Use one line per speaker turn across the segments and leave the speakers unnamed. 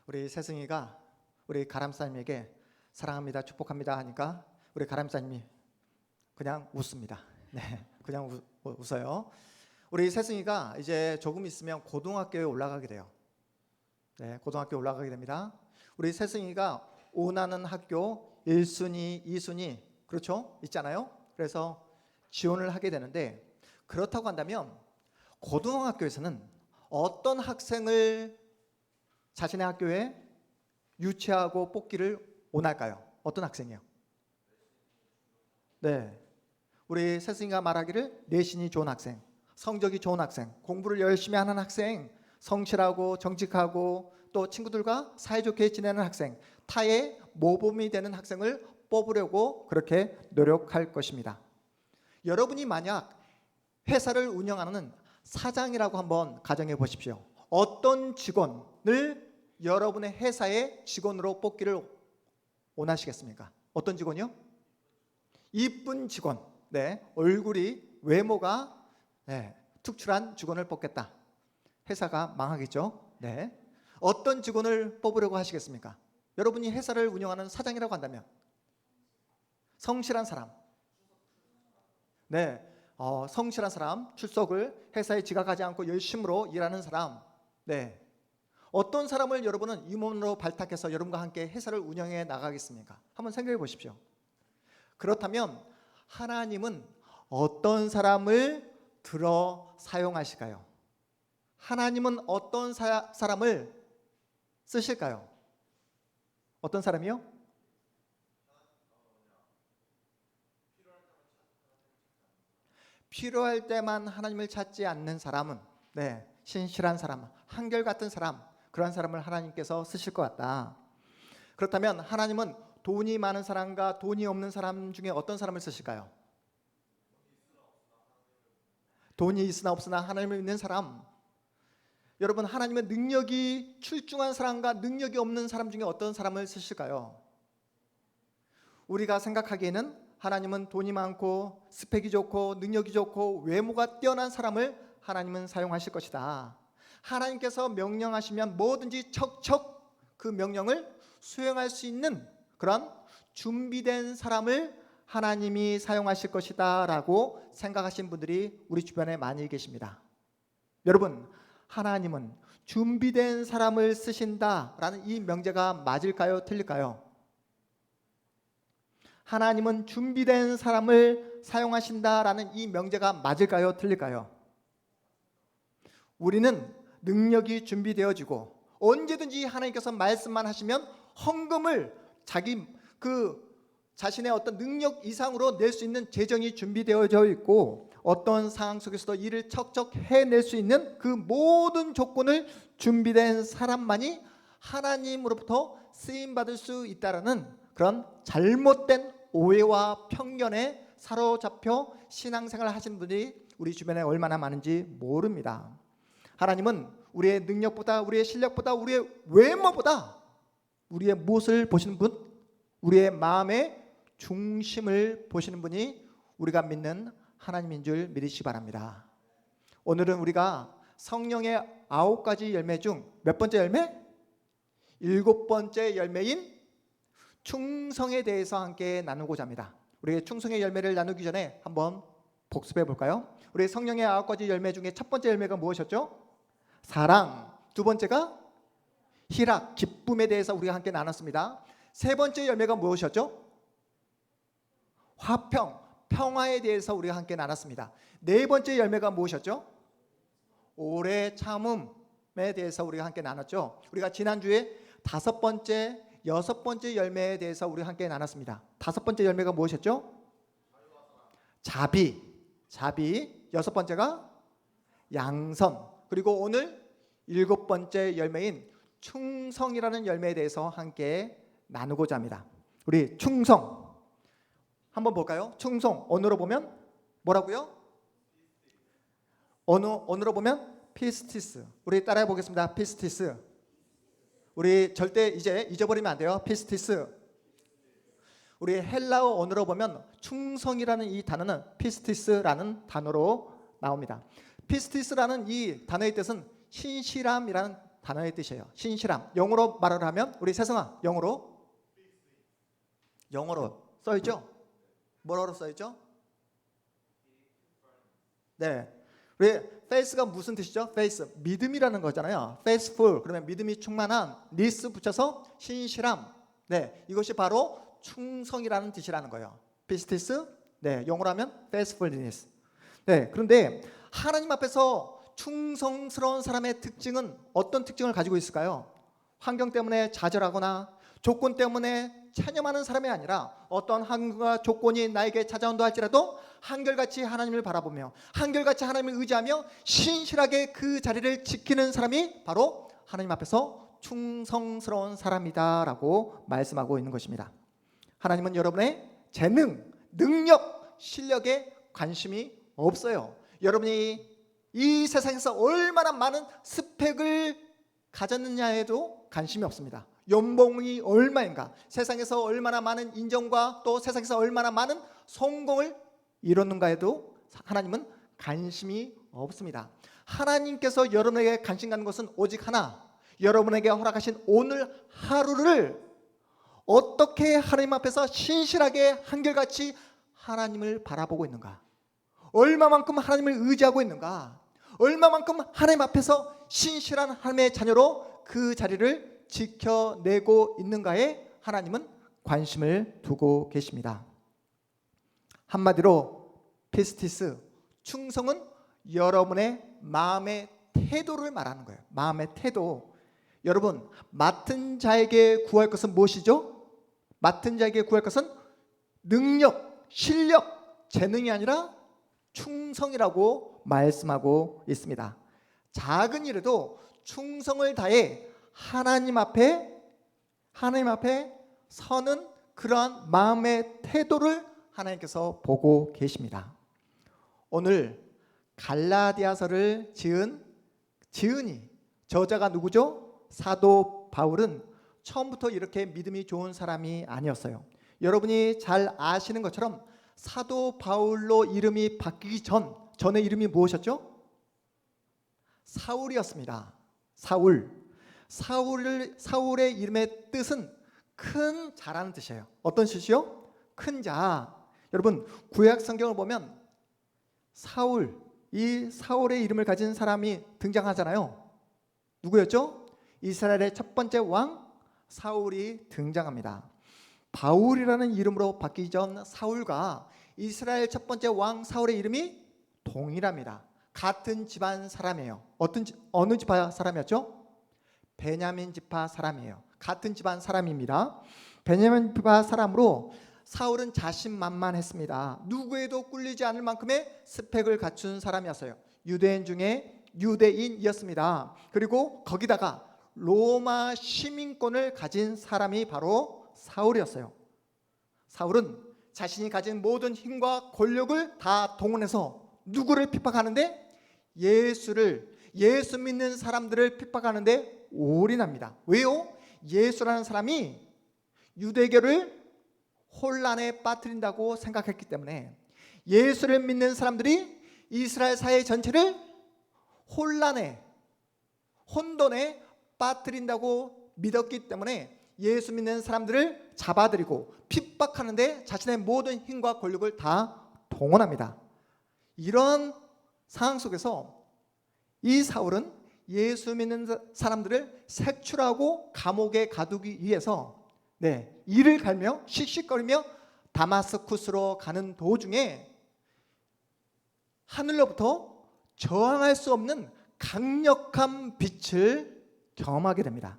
우리 세승이가 우리 가람사님에게 사랑합니다, 축복합니다 하니까 우리 가람사님이 그냥 웃습니다. 네, 그냥 웃어요. 우리 세승이가 이제 조금 있으면 고등학교에 올라가게 돼요. 네, 고등학교에 올라가게 됩니다. 우리 세승이가 원하는 학교 1순위, 2순위 그렇죠? 있잖아요. 그래서 지원을 하게 되는데, 그렇다고 한다면 고등학교에서는 어떤 학생을 자신의 학교에 유치하고 뽑기를 원할까요? 어떤 학생이요? 네, 우리 세승이가 말하기를 내신이 좋은 학생, 성적이 좋은 학생, 공부를 열심히 하는 학생, 성실하고 정직하고 또 친구들과 사이좋게 지내는 학생, 타의 모범이 되는 학생을 뽑으려고 그렇게 노력할 것입니다. 여러분이 만약 회사를 운영하는 사장이라고 한번 가정해 보십시오. 어떤 직원을 여러분의 회사의 직원으로 뽑기를 원하시겠습니까? 어떤 직원이요? 이쁜 직원, 네, 얼굴이 외모가 특출한 직원을 뽑겠다. 회사가 망하겠죠. 네, 어떤 직원을 뽑으려고 하시겠습니까? 여러분이 회사를 운영하는 사장이라고 한다면 성실한 사람, 네, 성실한 사람, 출석을 회사에 지각하지 않고 열심으로 일하는 사람, 네, 어떤 사람을 여러분은 임원으로 발탁해서 여러분과 함께 회사를 운영해 나가겠습니까? 한번 생각해 보십시오. 그렇다면 하나님은 어떤 사람을 들어 사용하실까요? 하나님은 어떤 사람을 쓰실까요? 어떤 사람이요? 필요할 때만 하나님을 찾지 않는 사람은, 네, 신실한 사람, 한결같은 사람, 그런 사람을 하나님께서 쓰실 것 같다. 그렇다면 하나님은 돈이 많은 사람과 돈이 없는 사람 중에 어떤 사람을 쓰실까요? 돈이 있으나 없으나 하나님을 믿는 사람. 여러분, 하나님은 능력이 출중한 사람과 능력이 없는 사람 중에 어떤 사람을 쓰실까요? 우리가 생각하기에는 하나님은 돈이 많고 스펙이 좋고 능력이 좋고 외모가 뛰어난 사람을 하나님은 사용하실 것이다. 하나님께서 명령하시면 뭐든지 척척 그 명령을 수행할 수 있는 그런 준비된 사람을 하나님이 사용하실 것이다 라고 생각하신 분들이 우리 주변에 많이 계십니다. 여러분, 하나님은 준비된 사람을 쓰신다라는 이 명제가 맞을까요? 틀릴까요? 하나님은 준비된 사람을 사용하신다라는 이 명제가 맞을까요? 틀릴까요? 우리는 능력이 준비되어지고 언제든지 하나님께서 말씀만 하시면 헌금을 자신의 어떤 능력 이상으로 낼 수 있는 재정이 준비되어져 있고, 어떤 상황 속에서도 일을 척척 해낼 수 있는 그 모든 조건을 준비된 사람만이 하나님으로부터 쓰임받을 수 있다라는 그런 잘못된 오해와 편견에 사로잡혀 신앙생활을 하시는 분들이 우리 주변에 얼마나 많은지 모릅니다. 하나님은 우리의 능력보다, 우리의 실력보다, 우리의 외모보다 우리의 무엇을 보시는 분? 우리의 마음의 중심을 보시는 분이 우리가 믿는 하나님인 줄 믿으시기 바랍니다. 오늘은 우리가 성령의 9가지 열매 중 몇 번째 열매? 7번째 열매인 충성에 대해서 함께 나누고자 합니다. 우리 충성의 열매를 나누기 전에 한번 복습해 볼까요? 우리 성령의 9가지 열매 중에 첫 번째 열매가 무엇이었죠? 사랑. 두 번째가 희락, 기쁨에 대해서 우리가 함께 나눴습니다. 세 번째 열매가 무엇이었죠? 화평, 평화에 대해서 우리가 함께 나눴습니다. 네 번째 열매가 무엇이었죠? 오래 참음에 대해서 우리가 함께 나눴죠. 우리가 지난주에 5번째, 6번째 열매에 대해서 우리가 함께 나눴습니다. 5번째 열매가 무엇이었죠? 자비. 6번째가 양선. 그리고 오늘 7번째 열매인 충성이라는 열매에 대해서 함께 나누고자 합니다. 우리 충성 한번 볼까요? 충성, 언어로 보면 뭐라고요? 언어로 보면 피스티스. 우리 따라해 보겠습니다. 피스티스. 우리 절대 이제 잊어버리면 안 돼요. 피스티스. 우리 헬라어 언어로 보면 충성이라는 이 단어는 피스티스라는 단어로 나옵니다. 피스티스라는 이 단어의 뜻은 신실함이라는 단어의 뜻이에요. 신실함. 영어로 말을 하면 우리 세성아 영어로 써있죠? 뭐라고 써있죠? 네. 우리 faith가 무슨 뜻이죠? faith 믿음이라는 거잖아요. faithful 그러면 믿음이 충만한, this 붙여서 신실함. 네, 이것이 바로 충성이라는 뜻이라는 거예요. pistis. 네, 영어로 하면 faithfulness. 네, 그런데 하나님 앞에서 충성스러운 사람의 특징은 어떤 특징을 가지고 있을까요? 환경 때문에 좌절하거나 조건 때문에 체념하는 사람이 아니라 어떤 환경과 조건이 나에게 찾아온다 할지라도 한결같이 하나님을 바라보며 한결같이 하나님을 의지하며 신실하게 그 자리를 지키는 사람이 바로 하나님 앞에서 충성스러운 사람이다라고 말씀하고 있는 것입니다. 하나님은 여러분의 재능, 능력, 실력에 관심이 없어요. 여러분이 이 세상에서 얼마나 많은 스펙을 가졌느냐에도 관심이 없습니다. 연봉이 얼마인가, 세상에서 얼마나 많은 인정과 또 세상에서 얼마나 많은 성공을 이뤘는가에도 하나님은 관심이 없습니다. 하나님께서 여러분에게 관심 갖는 것은 오직 하나, 여러분에게 허락하신 오늘 하루를 어떻게 하나님 앞에서 신실하게 한결같이 하나님을 바라보고 있는가, 얼마만큼 하나님을 의지하고 있는가, 얼마만큼 하나님 앞에서 신실한 하나님의 자녀로 그 자리를 지켜내고 있는가에 하나님은 관심을 두고 계십니다. 한마디로 피스티스, 충성은 여러분의 마음의 태도를 말하는 거예요. 마음의 태도. 여러분, 맡은 자에게 구할 것은 무엇이죠? 맡은 자에게 구할 것은 능력, 실력, 재능이 아니라 충성이라고 말씀하고 있습니다. 작은 일에도 충성을 다해 하나님 앞에 서는 그러한 마음의 태도를 하나님께서 보고 계십니다. 오늘 갈라디아서를 지은 지은이, 저자가 누구죠? 사도 바울은 처음부터 이렇게 믿음이 좋은 사람이 아니었어요. 여러분이 잘 아시는 것처럼 사도 바울로 이름이 바뀌기 전에 이름이 무엇이었죠? 사울이었습니다. 사울의 이름의 뜻은 큰 자라는 뜻이에요. 어떤 뜻이요? 큰 자. 여러분, 구약 성경을 보면 이 사울의 이름을 가진 사람이 등장하잖아요. 누구였죠? 이스라엘의 첫 번째 왕 사울이 등장합니다. 바울이라는 이름으로 바뀌기 전 사울과 이스라엘 첫 번째 왕 사울의 이름이 동일합니다. 같은 집안 사람이에요. 어느 지파 사람이었죠? 베냐민 지파 사람이에요. 같은 집안 사람입니다. 베냐민 지파 사람으로 사울은 자신만만했습니다. 누구에도 꿀리지 않을 만큼의 스펙을 갖춘 사람이었어요. 유대인 중에 유대인이었습니다. 그리고 거기다가 로마 시민권을 가진 사람이 바로 사울이었어요. 사울은 자신이 가진 모든 힘과 권력을 다 동원해서 누구를 핍박하는데? 예수 믿는 사람들을 핍박하는데 올인합니다. 왜요? 예수라는 사람이 유대교를 혼란에 빠뜨린다고 생각했기 때문에, 예수를 믿는 사람들이 이스라엘 사회 전체를 혼돈에 빠뜨린다고 믿었기 때문에 예수 믿는 사람들을 잡아들이고 핍박하는데 자신의 모든 힘과 권력을 다 동원합니다. 이런 상황 속에서 이 사울은 예수 믿는 사람들을 색출하고 감옥에 가두기 위해서 이를 갈며 씩씩거리며 다마스쿠스로 가는 도중에 하늘로부터 저항할 수 없는 강력한 빛을 경험하게 됩니다.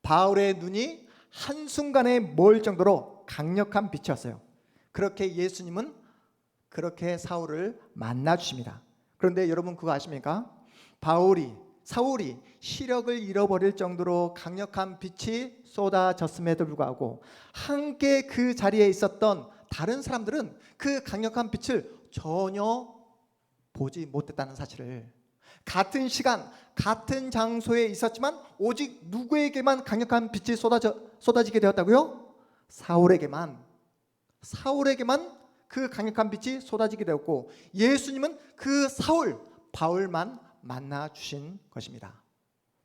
바울의 눈이 한순간에 멀 정도로 강력한 빛이었어요. 그렇게 예수님은 그렇게 사울을 만나 주십니다. 그런데 여러분 그거 아십니까? 사울이 시력을 잃어버릴 정도로 강력한 빛이 쏟아졌음에도 불구하고 함께 그 자리에 있었던 다른 사람들은 그 강력한 빛을 전혀 보지 못했다는 사실을, 같은 시간 같은 장소에 있었지만 오직 누구에게만 강력한 빛이 쏟아지게 되었다고요? 사울에게만 그 강력한 빛이 쏟아지게 되었고, 예수님은 그 바울만 만나 주신 것입니다.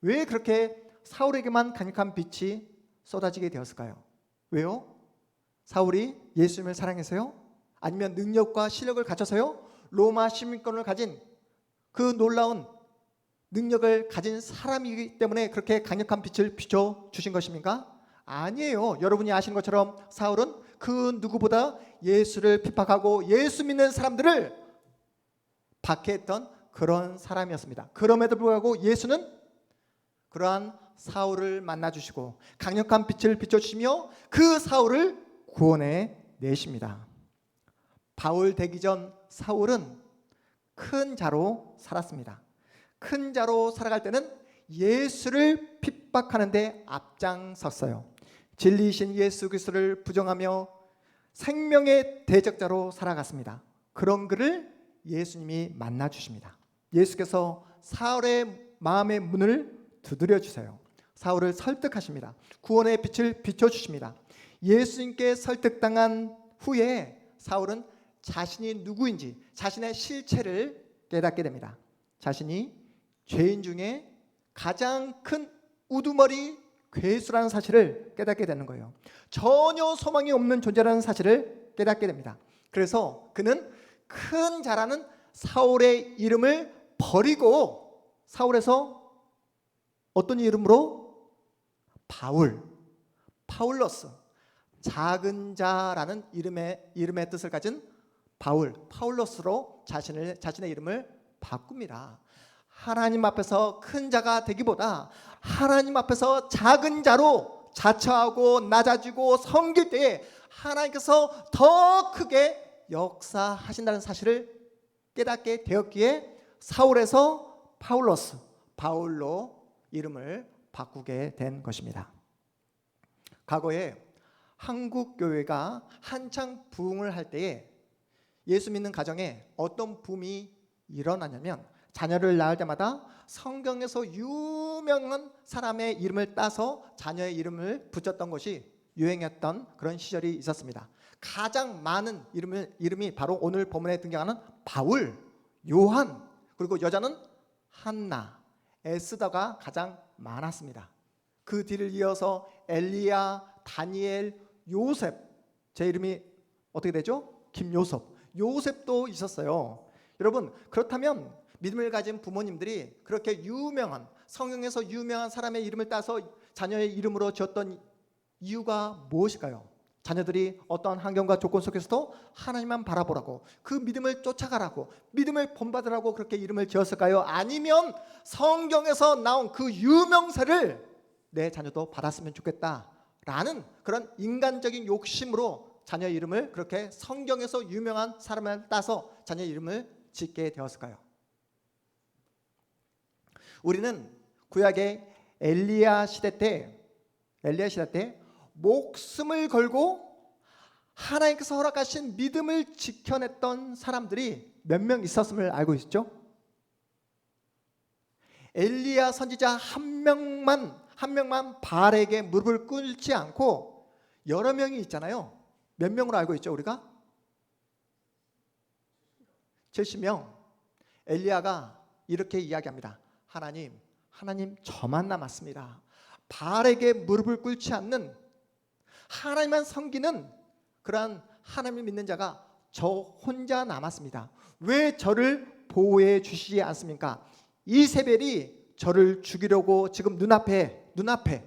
왜 그렇게 사울에게만 강력한 빛이 쏟아지게 되었을까요? 왜요? 사울이 예수님을 사랑해서요? 아니면 능력과 실력을 갖춰서요? 로마 시민권을 가진 그 놀라운 능력을 가진 사람이기 때문에 그렇게 강력한 빛을 비춰주신 것입니까? 아니에요. 여러분이 아시는 것처럼 사울은 그 누구보다 예수를 핍박하고 예수 믿는 사람들을 박해했던 그런 사람이었습니다. 그럼에도 불구하고 예수는 그러한 사울을 만나주시고 강력한 빛을 비춰주시며 그 사울을 구원해 내십니다. 바울 되기 전 사울은 큰 자로 살았습니다. 큰 자로 살아갈 때는 예수를 핍박하는 데 앞장섰어요. 진리이신 예수 그리스도를 부정하며 생명의 대적자로 살아갔습니다. 그런 그를 예수님이 만나 주십니다. 예수께서 사울의 마음의 문을 두드려 주세요. 사울을 설득하십니다. 구원의 빛을 비춰 주십니다. 예수님께 설득당한 후에 사울은 자신이 누구인지 자신의 실체를 깨닫게 됩니다. 자신이 죄인 중에 가장 큰 우두머리 괴수라는 사실을 깨닫게 되는 거예요. 전혀 소망이 없는 존재라는 사실을 깨닫게 됩니다. 그래서 그는 큰 자라는 사울의 이름을 버리고 사울에서 어떤 이름으로? 파울러스, 작은 자라는 이름의 뜻을 가진 파울러스로 자신의 이름을 바꿉니다. 하나님 앞에서 큰 자가 되기보다 하나님 앞에서 작은 자로 자처하고 낮아지고 섬길 때에 하나님께서 더 크게 역사하신다는 사실을 깨닫게 되었기에 사울에서 바울로 이름을 바꾸게 된 것입니다. 과거에 한국 교회가 한창 부흥을 할 때에 예수 믿는 가정에 어떤 붐이 일어나냐면 자녀를 낳을 때마다 성경에서 유명한 사람의 이름을 따서 자녀의 이름을 붙였던 것이 유행했던 그런 시절이 있었습니다. 가장 많은 이름이 바로 오늘 본문에 등장하는 바울, 요한, 그리고 여자는 한나, 에스더가 가장 많았습니다. 그 뒤를 이어서 엘리야, 다니엘, 요셉, 제 이름이 어떻게 되죠? 요셉도 있었어요. 여러분, 그렇다면 믿음을 가진 부모님들이 그렇게 유명한 성경에서 유명한 사람의 이름을 따서 자녀의 이름으로 지었던 이유가 무엇일까요? 자녀들이 어떠한 환경과 조건 속에서도 하나님만 바라보라고, 그 믿음을 쫓아가라고, 믿음을 본받으라고 그렇게 이름을 지었을까요? 아니면 성경에서 나온 그 유명세를 내 자녀도 받았으면 좋겠다라는 그런 인간적인 욕심으로 자녀 이름을 그렇게 성경에서 유명한 사람을 따서 자녀 이름을 짓게 되었을까요? 우리는 구약의 엘리야 시대 때 목숨을 걸고 하나님께서 허락하신 믿음을 지켜냈던 사람들이 몇 명 있었음을 알고 있죠? 엘리야 선지자 한 명만 바알에게 무릎을 꿇지 않고 여러 명이 있잖아요. 몇 명으로 알고 있죠, 우리가? 70명. 엘리야가 이렇게 이야기합니다. 하나님 저만 남았습니다. 바알에게 무릎을 꿇지 않는, 하나님만 섬기는 그러한 하나님을 믿는 자가 저 혼자 남았습니다. 왜 저를 보호해 주시지 않습니까? 이세벨이 저를 죽이려고 지금 눈앞에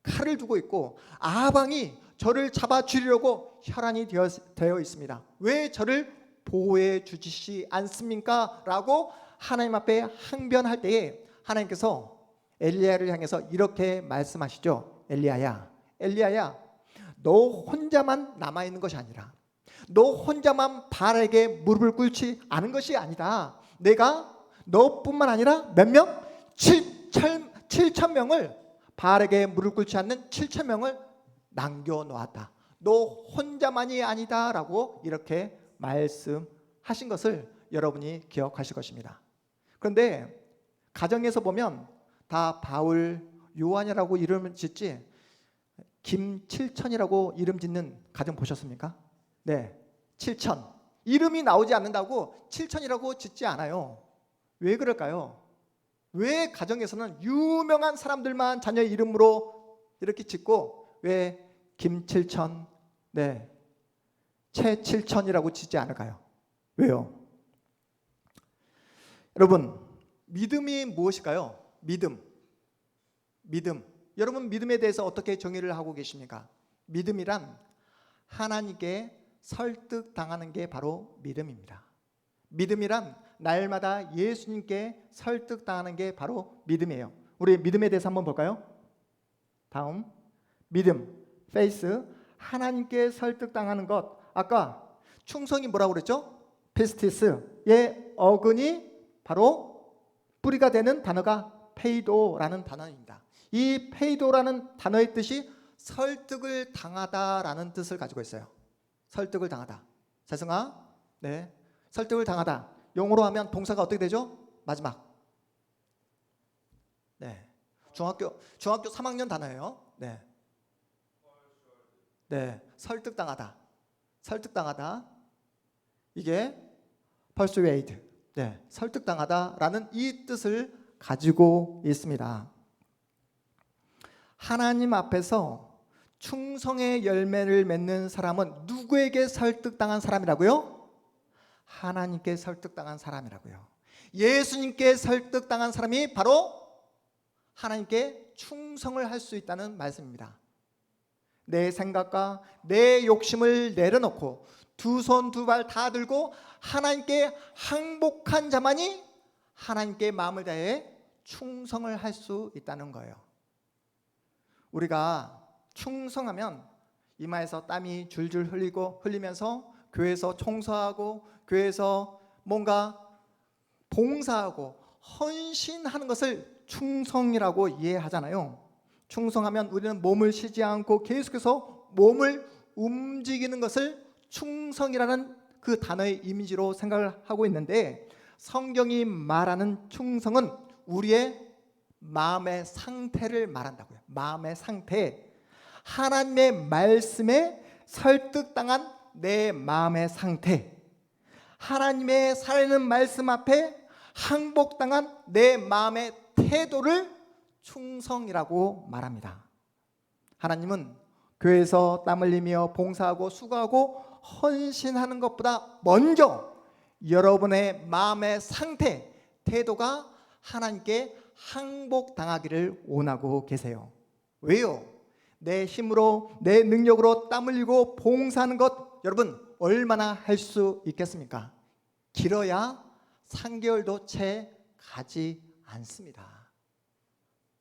칼을 두고 있고 아방이 저를 잡아 죽이려고 혈안이 되어 있습니다. 왜 저를 보호해 주시지 않습니까? 라고 하나님 앞에 항변할 때에 하나님께서 엘리야를 향해서 이렇게 말씀하시죠. 엘리야야, 너 혼자만 남아있는 것이 아니라, 너 혼자만 바알에게 무릎을 꿇지 않은 것이 아니다. 내가 너뿐만 아니라 몇 명? 7천 명을, 바알에게 무릎 꿇지 않는 7천 명을 남겨놓았다. 너 혼자만이 아니다 라고 이렇게 말씀하신 것을 여러분이 기억하실 것입니다. 그런데 가정에서 보면 다 바울, 요한이라고 이름을 짓지 김칠천이라고 이름 짓는 가정 보셨습니까? 네, 7천. 이름이 나오지 않는다고 7천이라고 짓지 않아요. 왜 그럴까요? 왜 가정에서는 유명한 사람들만 자녀 이름으로 이렇게 짓고 왜 김칠천, 네, 최칠천이라고 짓지 않을까요? 왜요? 여러분, 믿음이 무엇일까요? 믿음. 여러분 믿음에 대해서 어떻게 정의를 하고 계십니까? 믿음이란 하나님께 설득당하는 게 바로 믿음입니다. 믿음이란 날마다 예수님께 설득당하는 게 바로 믿음이에요. 우리 믿음에 대해서 한번 볼까요? 다음, 믿음, 페이스, 하나님께 설득당하는 것. 아까 충성이 뭐라고 그랬죠? 피스티스의 어근이 바로 뿌리가 되는 단어가 페이도라는 단어입니다. 이 페이도라는 단어의 뜻이 설득을 당하다라는 뜻을 가지고 있어요. 설득을 당하다. 재승아, 네, 설득을 당하다. 용어로 하면 동사가 어떻게 되죠? 마지막. 네, 중학교 3학년 단어예요. 네, 네, 설득당하다. 이게 persuade, 네, 설득당하다라는 이 뜻을 가지고 있습니다. 하나님 앞에서 충성의 열매를 맺는 사람은 누구에게 설득당한 사람이라고요? 하나님께 설득당한 사람이라고요. 예수님께 설득당한 사람이 바로 하나님께 충성을 할 수 있다는 말씀입니다. 내 생각과 내 욕심을 내려놓고 두 손 두 발 다 들고 하나님께 항복한 자만이 하나님께 마음을 다해 충성을 할 수 있다는 거예요. 우리가 충성하면 이마에서 땀이 줄줄 흘리면서 교회에서 청소하고 교회에서 뭔가 봉사하고 헌신하는 것을 충성이라고 이해하잖아요. 충성하면 우리는 몸을 쉬지 않고 계속해서 몸을 움직이는 것을 충성이라는 그 단어의 이미지로 생각을 하고 있는데, 성경이 말하는 충성은 우리의 마음의 상태를 말한다고요. 마음의 상태, 하나님의 말씀에 설득당한 내 마음의 상태, 하나님의 살아있는 말씀 앞에 항복당한 내 마음의 태도를 충성이라고 말합니다. 하나님은 교회에서 땀 흘리며 봉사하고 수고하고 헌신하는 것보다 먼저 여러분의 마음의 상태, 태도가 하나님께 항복당하기를 원하고 계세요. 왜요? 내 힘으로 내 능력으로 땀 흘리고 봉사하는 것 여러분 얼마나 할 수 있겠습니까? 길어야 3개월도 채 가지 않습니다.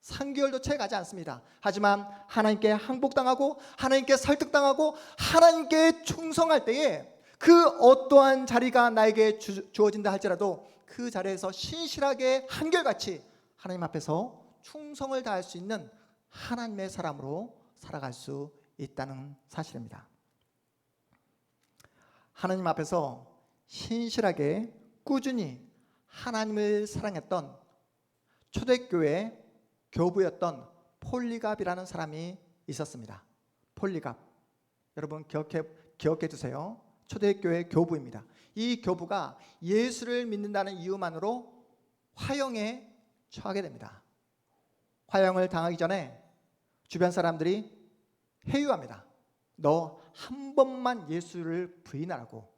3개월도 채 가지 않습니다. 하지만 하나님께 항복당하고 하나님께 설득당하고 하나님께 충성할 때에 그 어떠한 자리가 나에게 주어진다 할지라도 그 자리에서 신실하게 한결같이 하나님 앞에서 충성을 다할 수 있는 하나님의 사람으로 살아갈 수 있다는 사실입니다. 하나님 앞에서 신실하게 꾸준히 하나님을 사랑했던 초대교회 교부였던 폴리갑이라는 사람이 있었습니다. 폴리갑, 여러분 기억해 두세요. 초대교회 교부입니다. 이 교부가 예수를 믿는다는 이유만으로 화형에 처하게 됩니다. 화형을 당하기 전에 주변 사람들이 회유합니다. 너 한 번만 예수를 부인하라고.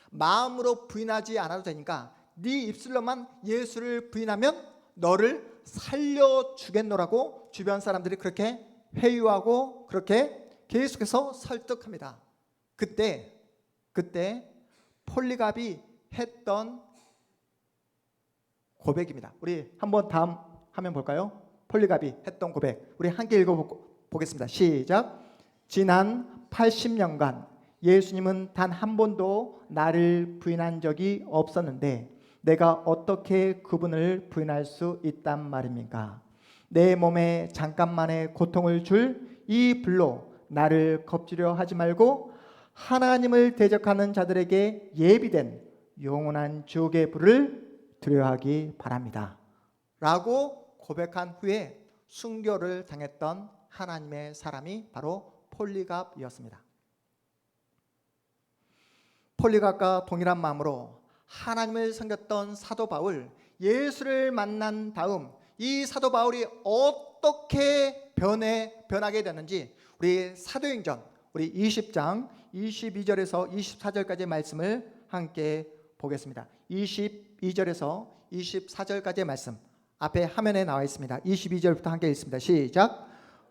마음으로 부인하지 않아도 되니까 네 입술로만 예수를 부인하면 너를 살려주겠노라고 주변 사람들이 그렇게 회유하고 그렇게 계속해서 설득합니다. 그때 폴리갑이 했던 고백입니다. 우리 한번 다음 화면 볼까요? 폴리갑이 했던 고백, 우리 함께 읽어보겠습니다. 시작. 지난 80년간 예수님은 단 한 번도 나를 부인한 적이 없었는데 내가 어떻게 그분을 부인할 수 있단 말입니까? 내 몸에 잠깐만의 고통을 줄 이 불로 나를 겁주려 하지 말고 하나님을 대적하는 자들에게 예비된 영원한 지옥의 불을 두려워하기 바랍니다. 라고 고백한 후에 순교를 당했던 하나님의 사람이 바로 폴리갑이었습니다. 폴리갑과 동일한 마음으로 하나님을 섬겼던 사도 바울, 예수를 만난 다음 이 사도 바울이 어떻게 변하게 되는지 우리 사도행전 우리 20장 22절에서 24절까지의 말씀을 함께 보겠습니다. 22절에서 24절까지의 말씀 앞에 화면에 나와 있습니다. 22절부터 함께 읽습니다. 시작.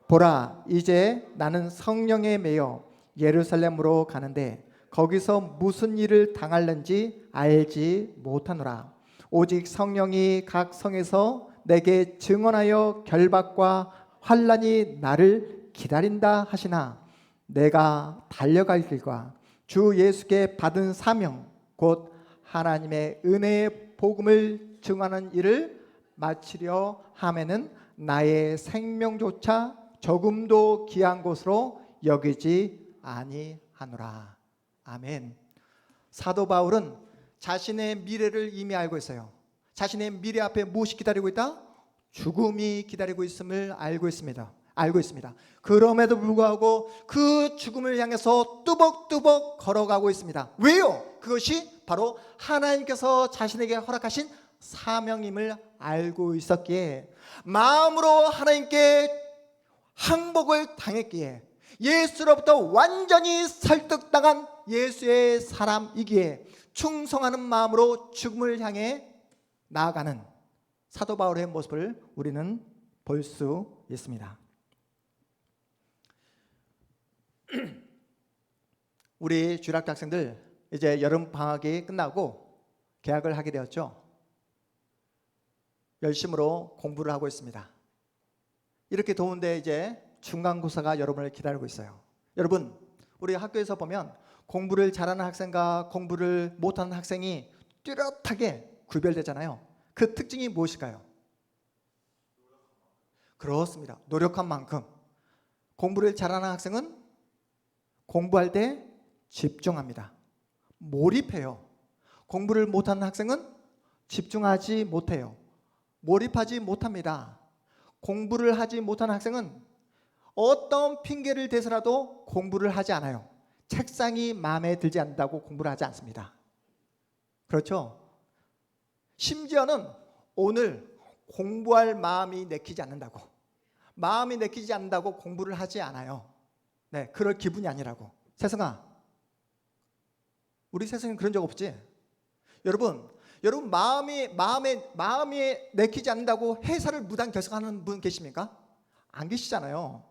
보라, 이제 나는 성령에 매여 예루살렘으로 가는데 거기서 무슨 일을 당할는지 알지 못하노라. 오직 성령이 각 성에서 내게 증언하여 결박과 환난이 나를 기다린다 하시나 내가 달려갈 길과 주 예수께 받은 사명 곧 하나님의 은혜의 복음을 증언하는 일을 마치려 하면은 나의 생명조차 조금도 귀한 것으로 여기지 아니하노라. 아멘. 사도 바울은 자신의 미래를 이미 알고 있어요. 자신의 미래 앞에 무엇이 기다리고 있다? 죽음이 기다리고 있음을 알고 있습니다. 그럼에도 불구하고 그 죽음을 향해서 뚜벅뚜벅 걸어가고 있습니다. 왜요? 그것이 바로 하나님께서 자신에게 허락하신 사명임을 알고 있었기에, 마음으로 하나님께 항복을 당했기에, 예수로부터 완전히 설득당한 예수의 사람이기에 충성하는 마음으로 죽음을 향해 나아가는 사도 바울의 모습을 우리는 볼 수 있습니다. 우리 주일학교 학생들 이제 여름 방학이 끝나고 개학을 하게 되었죠. 열심으로 공부를 하고 있습니다. 이렇게 더운데 이제 중간고사가 여러분을 기다리고 있어요. 여러분, 우리 학교에서 보면 공부를 잘하는 학생과 공부를 못하는 학생이 뚜렷하게 구별되잖아요. 그 특징이 무엇일까요? 그렇습니다. 노력한 만큼. 공부를 잘하는 학생은 공부할 때 집중합니다. 몰입해요. 공부를 못하는 학생은 집중하지 못해요. 몰입하지 못합니다. 공부를 하지 못하는 학생은 어떤 핑계를 대서라도 공부를 하지 않아요. 책상이 마음에 들지 않는다고 공부를 하지 않습니다. 그렇죠? 심지어는 오늘 공부할 마음이 내키지 않는다고, 마음이 내키지 않는다고 공부를 하지 않아요. 네, 그럴 기분이 아니라고. 세상아, 우리 세상엔 그런 적 없지? 여러분 마음이 내키지 않는다고 회사를 무단 결석하는 분 계십니까? 안 계시잖아요.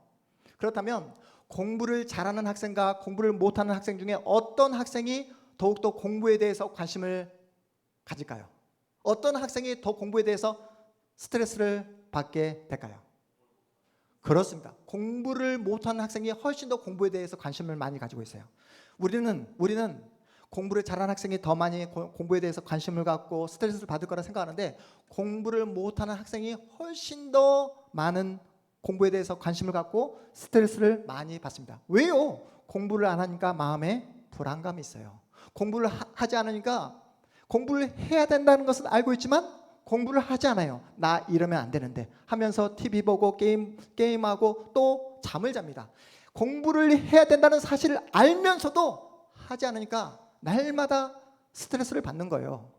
그렇다면 공부를 잘하는 학생과 공부를 못하는 학생 중에 어떤 학생이 더욱더 공부에 대해서 관심을 가질까요? 어떤 학생이 더 공부에 대해서 스트레스를 받게 될까요? 그렇습니다. 공부를 못하는 학생이 훨씬 더 공부에 대해서 관심을 많이 가지고 있어요. 우리는 공부를 잘하는 학생이 더 많이 공부에 대해서 관심을 갖고 스트레스를 받을 거라 생각하는데, 공부를 못하는 학생이 훨씬 더 많은 공부에 대해서 관심을 갖고 스트레스를 많이 받습니다. 왜요? 공부를 안 하니까 마음에 불안감이 있어요. 공부를 하지 않으니까, 공부를 해야 된다는 것은 알고 있지만 공부를 하지 않아요. 나 이러면 안 되는데 하면서 TV 보고 게임하고 또 잠을 잡니다. 공부를 해야 된다는 사실을 알면서도 하지 않으니까 날마다 스트레스를 받는 거예요.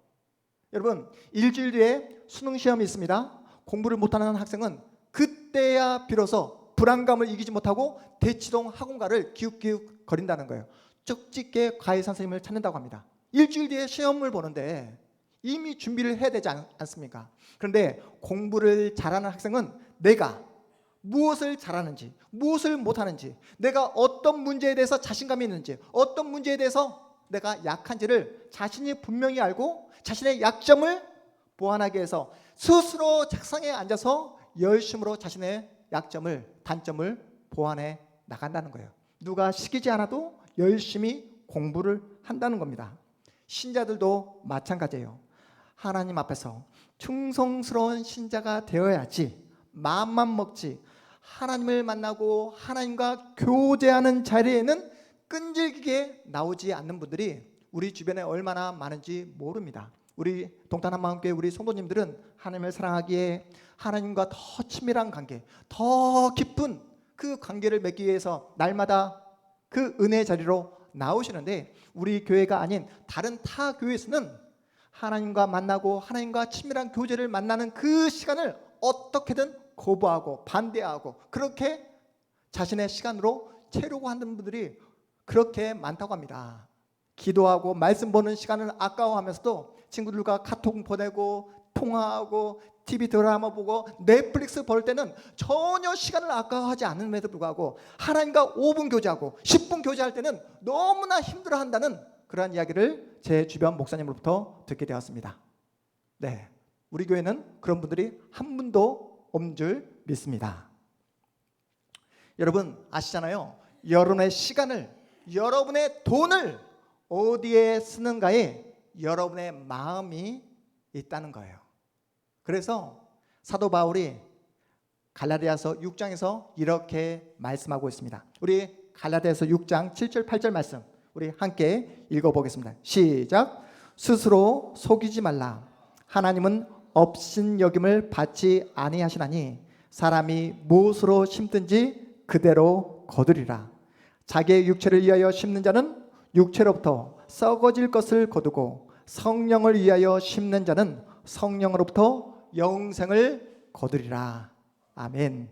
여러분, 일주일 뒤에 수능 시험이 있습니다. 공부를 못하는 학생은 그때야 비로소 불안감을 이기지 못하고 대치동 학원가를 기웃기웃 거린다는 거예요. 쪽집게 과외 선생님을 찾는다고 합니다. 일주일 뒤에 시험을 보는데 이미 준비를 해야 되지 않습니까? 그런데 공부를 잘하는 학생은 내가 무엇을 잘하는지, 무엇을 못하는지, 내가 어떤 문제에 대해서 자신감이 있는지, 어떤 문제에 대해서 내가 약한지를 자신이 분명히 알고 자신의 약점을 보완하기 위해서 스스로 책상에 앉아서 열심으로 자신의 약점을, 단점을 보완해 나간다는 거예요. 누가 시키지 않아도 열심히 공부를 한다는 겁니다. 신자들도 마찬가지예요. 하나님 앞에서 충성스러운 신자가 되어야지, 마음만 먹지 하나님을 만나고 하나님과 교제하는 자리에는 끈질기게 나오지 않는 분들이 우리 주변에 얼마나 많은지 모릅니다. 우리 동탄 한마음교회 우리 성도님들은 하나님을 사랑하기에 하나님과 더 친밀한 관계, 더 깊은 그 관계를 맺기 위해서 날마다 그 은혜의 자리로 나오시는데, 우리 교회가 아닌 다른 타 교회에서는 하나님과 만나고 하나님과 친밀한 교제를 만나는 그 시간을 어떻게든 거부하고 반대하고 그렇게 자신의 시간으로 채우려고 하는 분들이 그렇게 많다고 합니다. 기도하고 말씀 보는 시간을 아까워하면서도 친구들과 카톡 보내고 통화하고 TV 드라마 보고 넷플릭스 볼 때는 전혀 시간을 아까워하지 않음에도 불구하고 하나님과 5분 교제하고 10분 교제할 때는 너무나 힘들어한다는 그러한 이야기를 제 주변 목사님으로부터 듣게 되었습니다. 네, 우리 교회는 그런 분들이 한 분도 없는 줄 믿습니다. 여러분 아시잖아요. 여러분의 시간을, 여러분의 돈을 어디에 쓰는가에 여러분의 마음이 있다는 거예요. 그래서 사도 바울이 갈라디아서 6장에서 이렇게 말씀하고 있습니다. 우리 갈라디아서 6장 7절 8절 말씀 우리 함께 읽어보겠습니다. 시작. 스스로 속이지 말라. 하나님은 업신여김을 받지 아니하시나니 사람이 무엇으로 심든지 그대로 거두리라. 자기의 육체를 위하여 심는 자는 육체로부터 썩어질 것을 거두고 성령을 위하여 심는 자는 성령으로부터 영생을 거두리라. 아멘.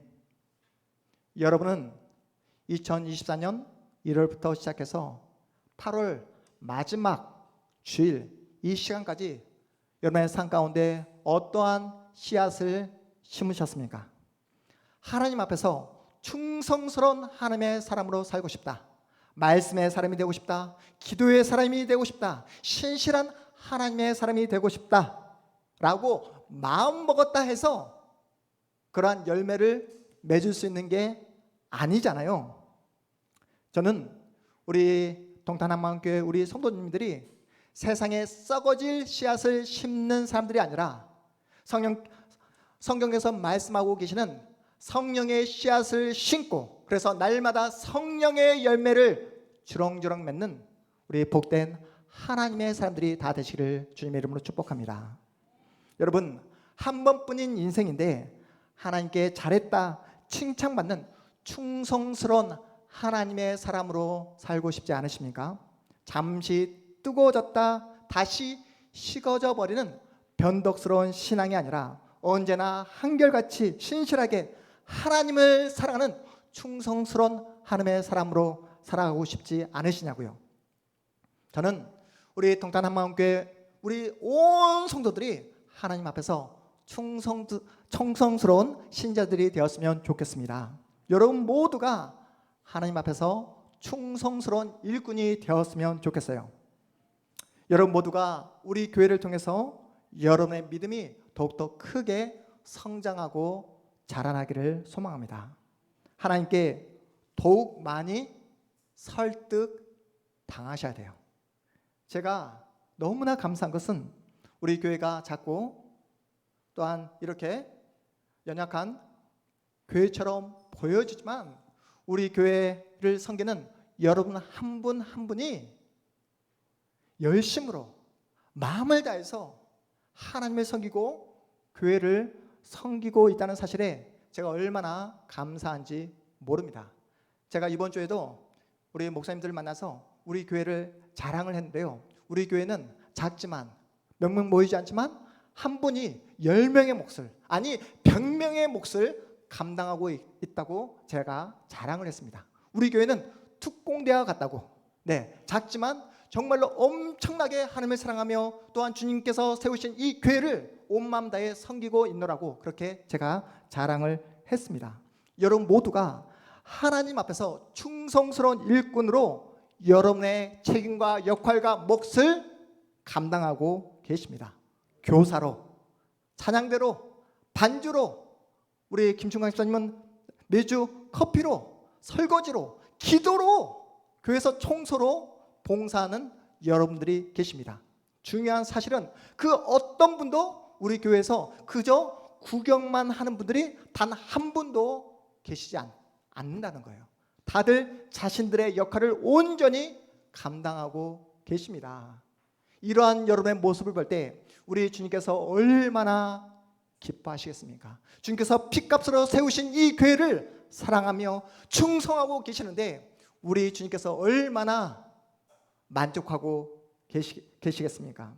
여러분은 2024년 1월부터 시작해서 8월 마지막 주일 이 시간까지 여러분의 삶 가운데 어떠한 씨앗을 심으셨습니까? 하나님 앞에서 충성스러운 하나님의 사람으로 살고 싶다. 말씀의 사람이 되고 싶다. 기도의 사람이 되고 싶다. 신실한 하나님의 사람이 되고 싶다 라고 마음 먹었다 해서 그러한 열매를 맺을 수 있는 게 아니잖아요. 저는 우리 동탄한마음교회 우리 성도님들이 세상에 썩어질 씨앗을 심는 사람들이 아니라 성경에서 말씀하고 계시는 성령의 씨앗을 심고 그래서 날마다 성령의 열매를 주렁주렁 맺는 우리 복된 하나님의 사람들이 다 되시기를 주님의 이름으로 축복합니다. 여러분 한 번뿐인 인생인데 하나님께 잘했다 칭찬받는 충성스러운 하나님의 사람으로 살고 싶지 않으십니까? 잠시 뜨거워졌다 다시 식어져 버리는 변덕스러운 신앙이 아니라 언제나 한결같이 신실하게 하나님을 사랑하는 충성스러운 하나님의 사람으로 살아가고 싶지 않으시냐고요. 저는 우리 동탄한마음교회 우리 온 성도들이 하나님 앞에서 충성스러운 신자들이 되었으면 좋겠습니다. 여러분 모두가 하나님 앞에서 충성스러운 일꾼이 되었으면 좋겠어요. 여러분 모두가 우리 교회를 통해서 여러분의 믿음이 더욱더 크게 성장하고 자라나기를 소망합니다. 하나님께 더욱 많이 설득당하셔야 돼요. 제가 너무나 감사한 것은 우리 교회가 작고 또한 이렇게 연약한 교회처럼 보여지지만 우리 교회를 섬기는 여러분 한 분 한 분이 열심으로 마음을 다해서 하나님을 섬기고 교회를 섬기고 있다는 사실에 제가 얼마나 감사한지 모릅니다. 제가 이번 주에도 우리 목사님들을 만나서 우리 교회를 자랑을 했는데요. 우리 교회는 작지만 몇 명 모이지 않지만 한 분이 10명의 몫을 아니 100명의 몫을 감당하고 있다고 제가 자랑을 했습니다. 우리 교회는 특공대와 같다고. 네, 작지만 정말로 엄청나게 하나님을 사랑하며 또한 주님께서 세우신 이 교회를 온 마음 다해 섬기고 있노라고 그렇게 제가 자랑을 했습니다. 여러분 모두가 하나님 앞에서 충성스러운 일꾼으로 여러분의 책임과 역할과 몫을 감당하고 계십니다. 교사로, 찬양대로, 반주로, 우리 김충강 집사님은 매주 커피로, 설거지로, 기도로, 교회에서 청소로 봉사하는 여러분들이 계십니다. 중요한 사실은 그 어떤 분도 우리 교회에서 그저 구경만 하는 분들이 단 한 분도 계시지 않는다는 거예요. 다들 자신들의 역할을 온전히 감당하고 계십니다. 이러한 여러분의 모습을 볼 때 우리 주님께서 얼마나 기뻐하시겠습니까? 주님께서 피값으로 세우신 이 교회를 사랑하며 충성하고 계시는데 우리 주님께서 얼마나 만족하고 계시겠습니까?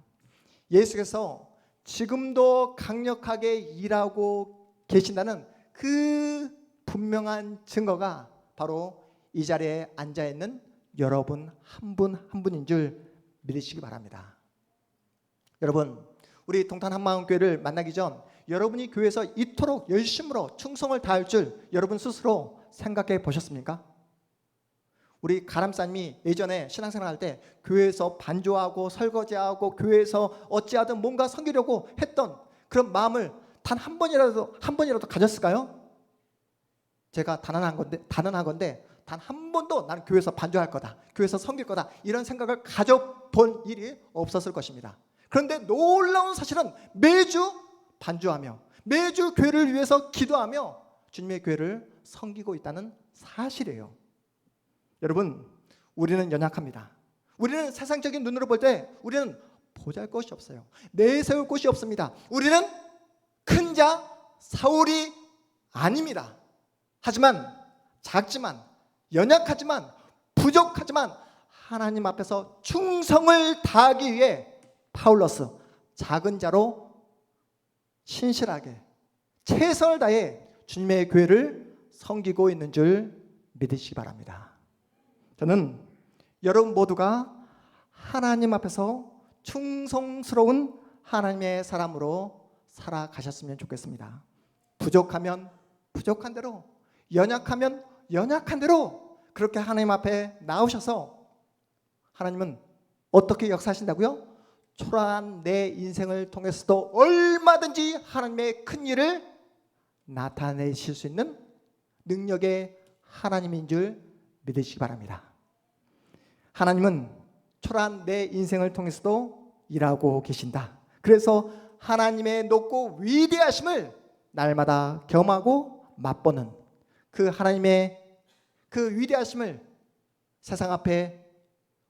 예수께서 지금도 강력하게 일하고 계신다는 그 분명한 증거가 바로 이 자리에 앉아 있는 여러분 한 분 한 분인 줄 믿으시기 바랍니다. 여러분, 우리 동탄 한마음교회를 만나기 전 여러분이 교회에서 이토록 열심으로 충성을 다할 줄 여러분 스스로 생각해 보셨습니까? 우리 가람사님이 예전에 신앙생활 할 때 교회에서 반주하고 설거지하고 교회에서 어찌하든 뭔가 섬기려고 했던 그런 마음을 단 한 번이라도 가졌을까요? 제가 단언하건대 단 한 번도 나는 교회에서 반주할 거다, 교회에서 섬길 거다, 이런 생각을 가져본 일이 없었을 것입니다. 그런데 놀라운 사실은 매주 반주하며 매주 교회를 위해서 기도하며 주님의 교회를 섬기고 있다는 사실이에요. 여러분, 우리는 연약합니다. 우리는 세상적인 눈으로 볼 때 우리는 보잘것이 없어요. 내세울 곳이 없습니다. 우리는 큰 자 사울이 아닙니다. 하지만 작지만 연약하지만 부족하지만 하나님 앞에서 충성을 다하기 위해 파울러스 작은 자로 신실하게 최선을 다해 주님의 교회를 섬기고 있는 줄 믿으시기 바랍니다. 저는 여러분 모두가 하나님 앞에서 충성스러운 하나님의 사람으로 살아가셨으면 좋겠습니다. 부족하면 부족한 대로, 연약하면 연약한 대로 그렇게 하나님 앞에 나오셔서 하나님은 어떻게 역사하신다고요? 초라한 내 인생을 통해서도 얼마든지 하나님의 큰 일을 나타내실 수 있는 능력의 하나님인 줄 믿으시기 바랍니다. 하나님은 초라한 내 인생을 통해서도 일하고 계신다. 그래서 하나님의 높고 위대하심을 날마다 경험하고 맛보는 그 하나님의 그 위대하심을 세상 앞에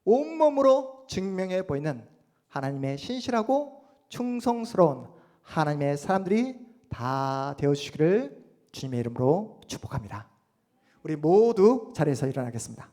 온몸으로 증명해 보이는 하나님의 신실하고 충성스러운 하나님의 사람들이 다 되어주시기를 주님의 이름으로 축복합니다. 우리 모두 자리에서 일어나겠습니다.